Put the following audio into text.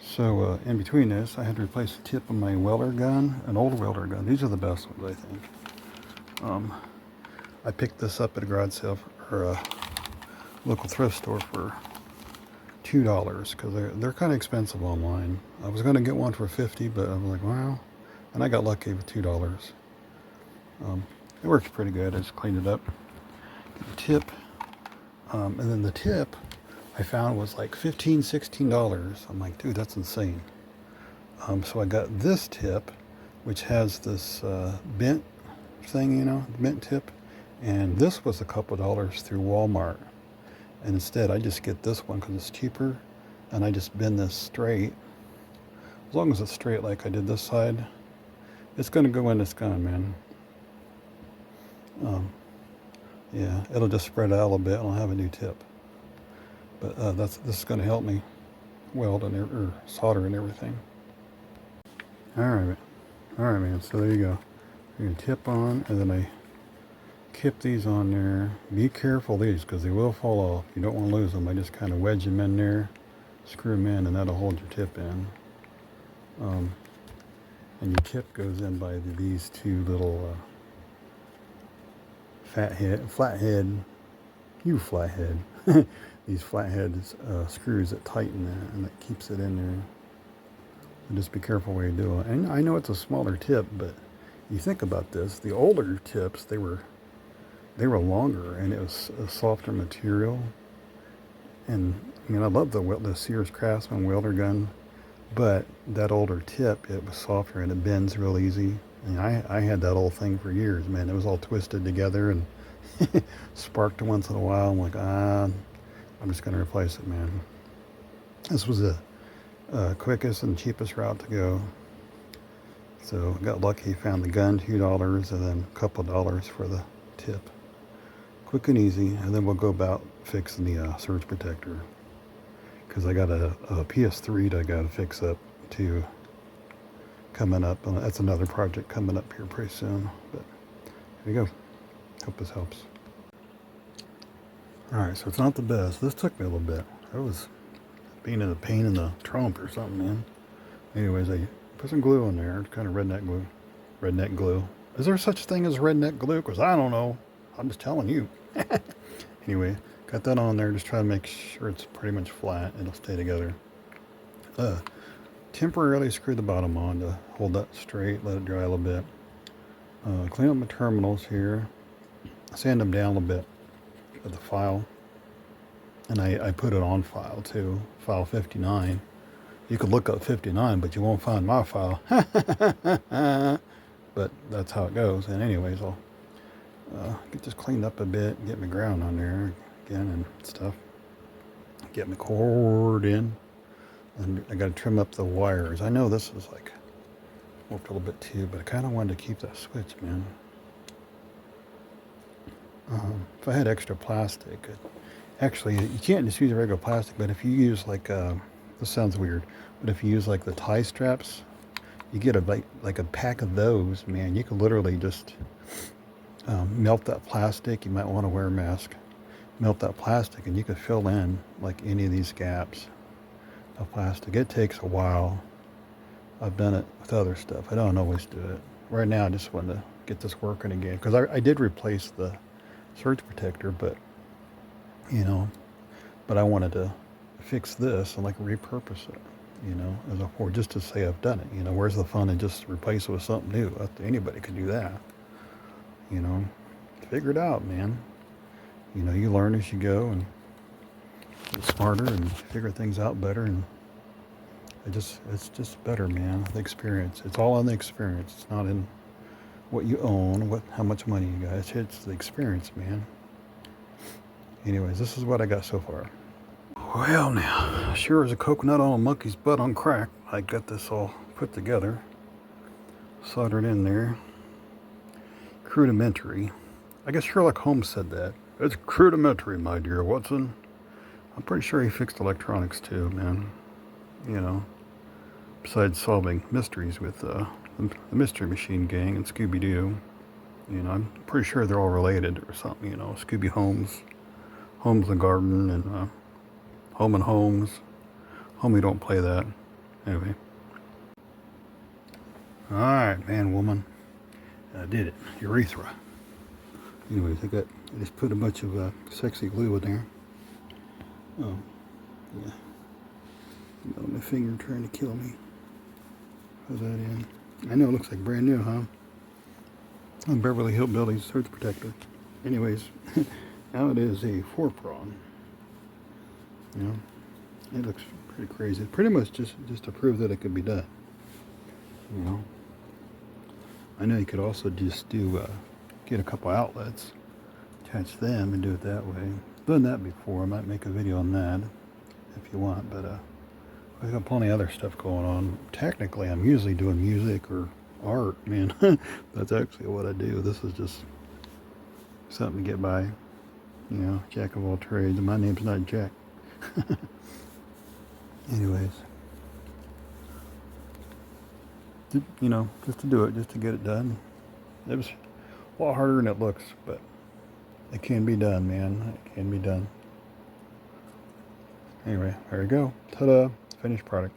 So in between this, I had to replace the tip of my welder gun, an old welder gun. These are the best ones, I think. I picked this up at a garage sale or a local thrift store for $2 because they're kind of expensive online. I was going to get one for $50, but I was like, wow. And I got lucky with $2. It works pretty good. I just cleaned it up. The tip, and then the tip I found was like $15, $16. I'm like, dude, that's insane. So I got this tip, which has this bent thing, bent tip. And this was a couple dollars through Walmart. And instead, I just get this one because it's cheaper. And I just bend this straight. As long as it's straight like I did this side, it's going to go in this gun, man. Yeah, it'll just spread out a little bit and I'll have a new tip. But this is going to help me weld and or solder and everything. All right, man. So there you go. You're going to tip on, and then I kip these on there. Be careful these because they will fall off. You don't want to lose them. I just kind of wedge them in there, screw them in, and that'll hold your tip in. And your tip goes in by these two little flathead, these flathead screws that tighten that, and that keeps it in there. And just be careful where you do it. And I know it's a smaller tip, but you think about this, the older tips, they were longer, and it was a softer material. And I mean, I love the Sears Craftsman welder gun, but that older tip, it was softer and it bends real easy. And I had that old thing for years, man. It was all twisted together and sparked once in a while. I'm like, I'm just going to replace it, man. This was the quickest and cheapest route to go. So I got lucky, found the gun, $2, and then a couple of dollars for the tip. Quick and easy, and then we'll go about fixing the surge protector. Because I got a PS3 that I got to fix up too. Coming up, and that's another project coming up here pretty soon. But here you go. Hope this helps. Alright, so it's not the best. This took me a little bit. I was being in a pain in the trunk or something, man. Anyways, I put some glue in there, kind of redneck glue. Redneck glue. Is there such a thing as redneck glue? Because I don't know. I'm just telling you. Anyway, got that on there. Just try to make sure it's pretty much flat. It'll stay together. Temporarily screw the bottom on to hold that straight. Let it dry a little bit. Clean up my terminals here. Sand them down a little bit with the file. And I put it on file too. File 59. You could look up 59, but you won't find my file. But that's how it goes. And anyways, I'll get this cleaned up a bit, get my ground on there again and stuff. Get my cord in. And I got to trim up the wires. I know this is like worked a little bit too, but I kind of wanted to keep that switch, man. If I had extra plastic, actually, you can't just use regular plastic, but if you use like, this sounds weird, but if you use like the tie straps, you get like a pack of those, man. You can literally just melt that plastic. You might want to wear a mask. Melt that plastic, and you can fill in like any of these gaps of plastic. It takes a while. I've done it with other stuff. I don't always do it. Right now, I just wanted to get this working again because I did replace the surge protector, but I wanted to fix this and like repurpose it, as a for just to say I've done it. Where's the fun in just replace it with something new? Anybody could do that. Figure it out, man. You learn as you go and get smarter and figure things out better, and it's just better, man. The experience. It's all in the experience. It's not in what you own, how much money you got. It's the experience, man. Anyways, this is what I got so far. Well, now, sure as a coconut on a monkey's butt on crack, I got this all put together, soldered in there. Rudimentary. I guess Sherlock Holmes said that. It's rudimentary, my dear Watson. I'm pretty sure he fixed electronics too, man. Besides solving mysteries with the Mystery Machine Gang and Scooby-Doo. I'm pretty sure they're all related or something, Scooby Holmes, Holmes the Garden, and Home and Holmes. Homie, don't play that. Anyway. Alright, man, woman. I did it. Urethra. Anyways, I just put a bunch of sexy glue in there. Oh, yeah. Got my finger trying to kill me. How's that in? I know it looks like brand new, huh? On Beverly Hillbillies Surge Protector. Anyways, now it is a 4-prong. You know, it looks pretty crazy. Pretty much just to prove that it could be done. You know, I know you could also just do get a couple outlets, attach them, and do it that way. I've done that before. I might make a video on that if you want, but I've got plenty of other stuff going on. Technically, I'm usually doing music or art, man. That's actually what I do. This is just something to get by. You know, jack of all trades. My name's not Jack. Anyways, you know, just to do it, just to get it done. It was a lot harder than it looks, but it can be done, man. It can be done. Anyway, there you go. Ta-da! Finished product.